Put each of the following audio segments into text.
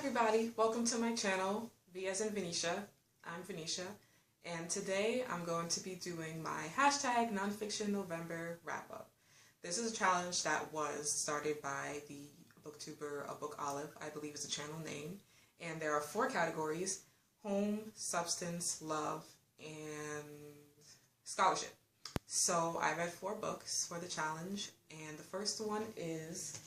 everybody, welcome to my channel, V as in Venetia. I'm Venetia, and today I'm going to be doing my hashtag Nonfiction November wrap-up. This is a challenge that was started by the booktuber Abookolive, I believe is the channel name, and there are 4 categories: home, substance, love, and scholarship. So I read 4 books for the challenge, and the first one is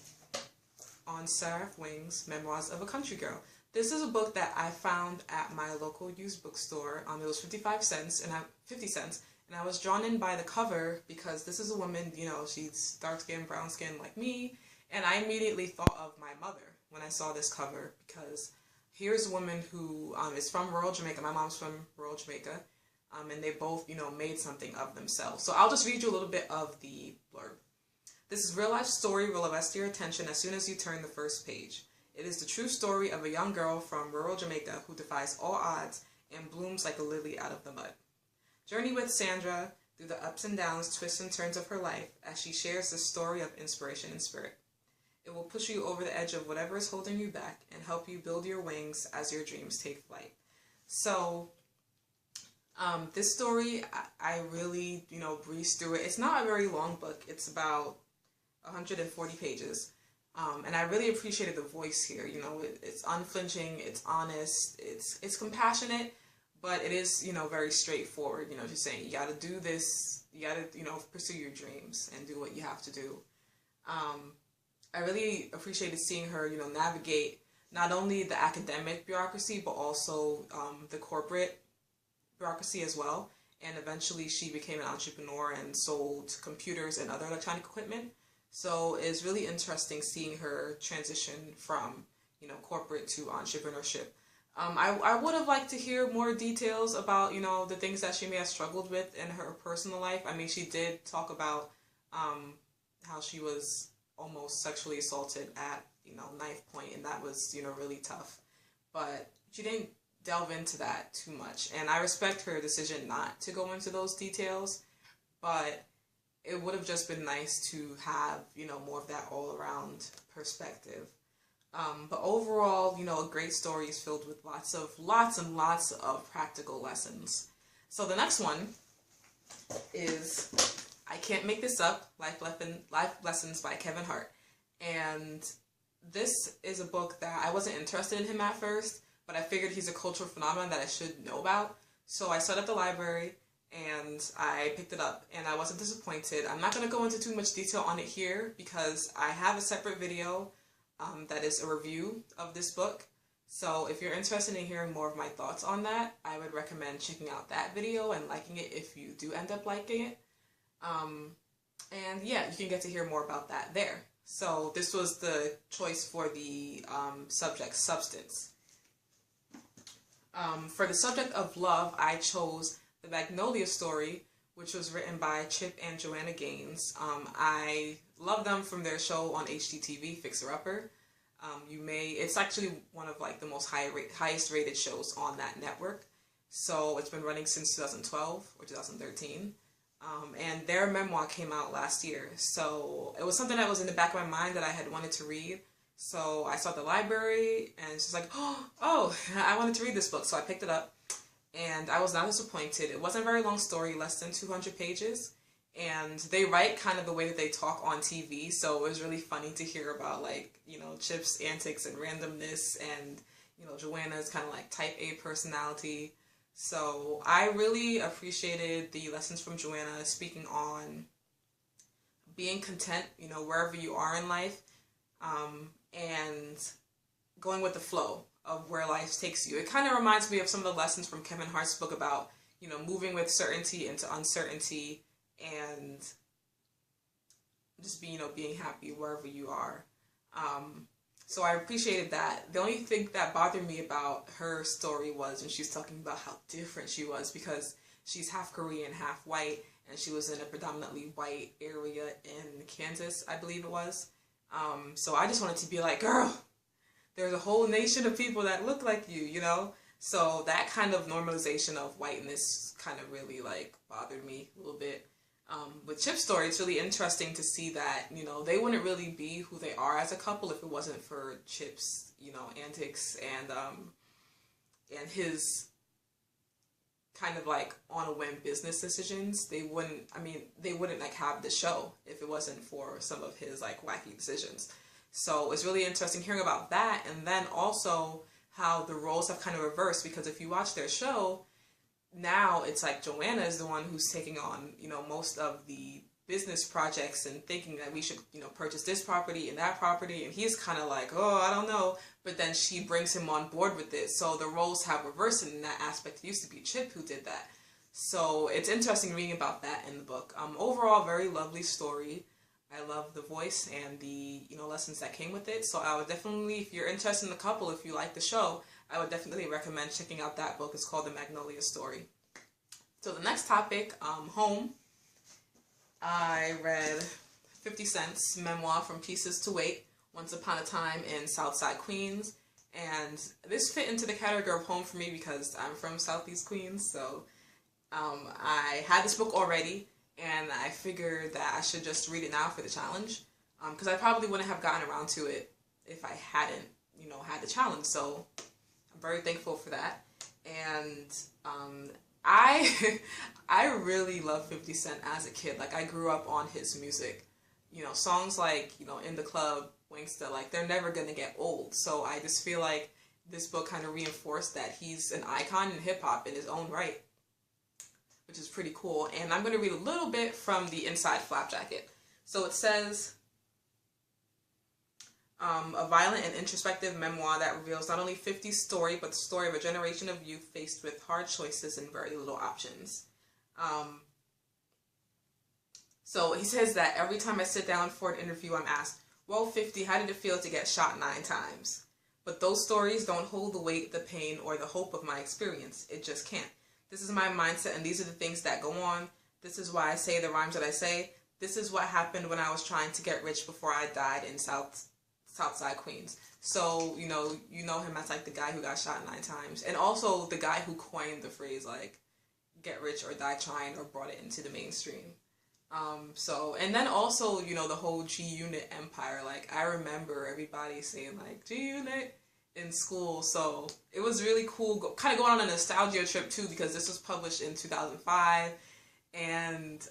On Seraph Wings, Memoirs of a Country Girl. This is a book that I found at my local used bookstore. It was 50 cents, and I was drawn in by the cover because this is a woman, you know, she's dark skin, brown skin like me, and I immediately thought of my mother when I saw this cover, because here's a woman who is from rural Jamaica. My mom's from rural Jamaica, and they both, you know, made something of themselves. So I'll just read you a little bit of the blurb. This is real life story will arrest your attention as soon as you turn the first page. It is the true story of a young girl from rural Jamaica who defies all odds and blooms like a lily out of the mud. Journey with Sandra through the ups and downs, twists and turns of her life as she shares the story of inspiration and spirit. It will push you over the edge of whatever is holding you back and help you build your wings as your dreams take flight. So this story, I really, you know, breezed through it. It's not a very long book. It's about 140 pages. And I really appreciated the voice here. You know, it's unflinching, it's honest, it's compassionate, but it is, you know, very straightforward. You know, just saying you gotta do this, you gotta, you know, pursue your dreams and do what you have to do. I really appreciated seeing her, you know, navigate not only the academic bureaucracy, but also the corporate bureaucracy as well. And eventually she became an entrepreneur and sold computers and other electronic equipment. So it's really interesting seeing her transition from, you know, corporate to entrepreneurship. I would have liked to hear more details about, you know, the things that she may have struggled with in her personal life. I mean, she did talk about how she was almost sexually assaulted at, you know, knife point, and that was, you know, really tough. But she didn't delve into that too much, and I respect her decision not to go into those details, but it would have just been nice to have, you know, more of that all-around perspective. But overall, you know, a great story is filled with lots and lots of practical lessons. So the next one is I Can't Make This Up, Life Lessons by Kevin Hart. And this is a book that I wasn't interested in him at first, but I figured he's a cultural phenomenon that I should know about. So I started at the library and I picked it up, and I wasn't disappointed. I'm not going to go into too much detail on it here because I have a separate video that is a review of this book. So if you're interested in hearing more of my thoughts on that, I would recommend checking out that video and liking it if you do end up liking it. And yeah, you can get to hear more about that there. So this was the choice for the subject, substance. For the subject of love, I chose The Magnolia Story, which was written by Chip and Joanna Gaines. I love them from their show on HGTV, Fixer Upper. It's actually one of like the most highest rated shows on that network. So it's been running since 2012 or 2013. And their memoir came out last year. So it was something that was in the back of my mind that I had wanted to read. So I saw the library and it's just like, oh, I wanted to read this book. So I picked it up. And I was not disappointed. It wasn't a very long story, less than 200 pages. And they write kind of the way that they talk on TV. So it was really funny to hear about, like, you know, Chip's antics and randomness, and, you know, Joanna's kind of like type A personality. So I really appreciated the lessons from Joanna speaking on being content, you know, wherever you are in life, and going with the flow of where life takes you. It kind of reminds me of some of the lessons from Kevin Hart's book about, you know, moving with certainty into uncertainty and just being, you know, being happy wherever you are. So I appreciated that. The only thing that bothered me about her story was when she was talking about how different she was, because she's half Korean, half white, and she was in a predominantly white area in Kansas, I believe it was. So I just wanted to be like, girl, there's a whole nation of people that look like you, you know? So that kind of normalization of whiteness kind of really, like, bothered me a little bit. With Chip's story, it's really interesting to see that, you know, they wouldn't really be who they are as a couple if it wasn't for Chip's, you know, antics and his kind of like on a whim business decisions. They wouldn't like have the show if it wasn't for some of his like wacky decisions. So it's really interesting hearing about that, and then also how the roles have kind of reversed, because if you watch their show, now it's like Joanna is the one who's taking on, you know, most of the business projects and thinking that we should, you know, purchase this property and that property, and he's kind of like, oh, I don't know, but then she brings him on board with it. So the roles have reversed in that aspect. It used to be Chip who did that. So it's interesting reading about that in the book. Overall, very lovely story. I love the voice and the, you know, lessons that came with it. So I would definitely, if you're interested in the couple, if you like the show, I would definitely recommend checking out that book. It's called The Magnolia Story. So the next topic, home. I read 50 Cent's memoir, From Pieces to Weight, Once Upon a Time in Southside Queens. And this fit into the category of home for me because I'm from Southeast Queens. So I had this book already, and I figured that I should just read it now for the challenge. Because I probably wouldn't have gotten around to it if I hadn't, you know, had the challenge. So I'm very thankful for that. And I really loved 50 Cent as a kid. Like, I grew up on his music. You know, songs like, you know, In the Club, Wingsta, like, they're never gonna get old. So I just feel like this book kind of reinforced that he's an icon in hip-hop in his own right, which is pretty cool. And I'm going to read a little bit from the inside flap jacket. So it says, a violent and introspective memoir that reveals not only 50's story, but the story of a generation of youth faced with hard choices and very little options. So he says that every time I sit down for an interview, I'm asked, well, 50, how did it feel to get shot 9 times? But those stories don't hold the weight, the pain, or the hope of my experience. It just can't. This is my mindset, and these are the things that go on. This is why I say the rhymes that I say. This is what happened when I was trying to get rich before I died in Southside Queens. So, you know him as like the guy who got shot 9 times. And also the guy who coined the phrase like, get rich or die trying, or brought it into the mainstream. And then also, you know, the whole G-Unit empire. Like, I remember everybody saying like, G-Unit in school. So it was really cool, kind of going on a nostalgia trip too, because this was published in 2005. And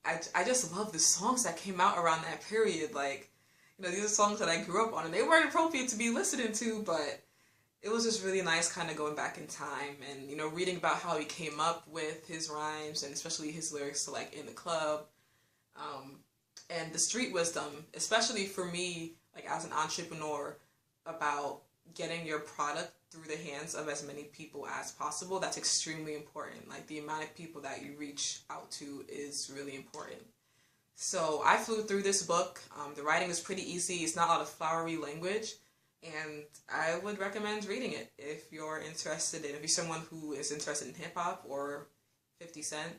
I just love the songs that came out around that period. Like, you know, these are songs that I grew up on, and they weren't appropriate to be listening to, but it was just really nice kind of going back in time and, you know, reading about how he came up with his rhymes, and especially his lyrics to like In the Club, and the street wisdom, especially for me, like as an entrepreneur, about getting your product through the hands of as many people as possible. That's extremely important. Like, the amount of people that you reach out to is really important. So I flew through this book. The writing is pretty easy. It's not a lot of flowery language, and I would recommend reading it if you're interested in, if you're someone who is interested in hip-hop or 50 Cent.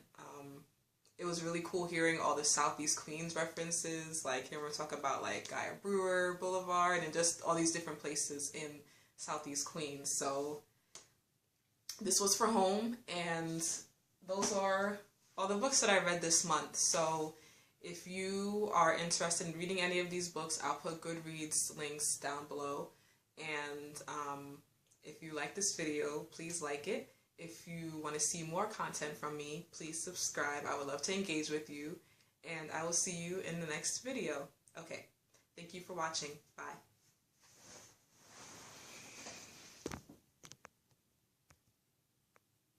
It was really cool hearing all the Southeast Queens references, like hearing him talk about like Guy Brewer Boulevard and just all these different places in Southeast Queens. So this was for home, and those are all the books that I read this month. So if you are interested in reading any of these books, I'll put Goodreads links down below. And if you like this video, please like it. If you want to see more content from me, please subscribe. I would love to engage with you. And I will see you in the next video. Okay. Thank you for watching. Bye.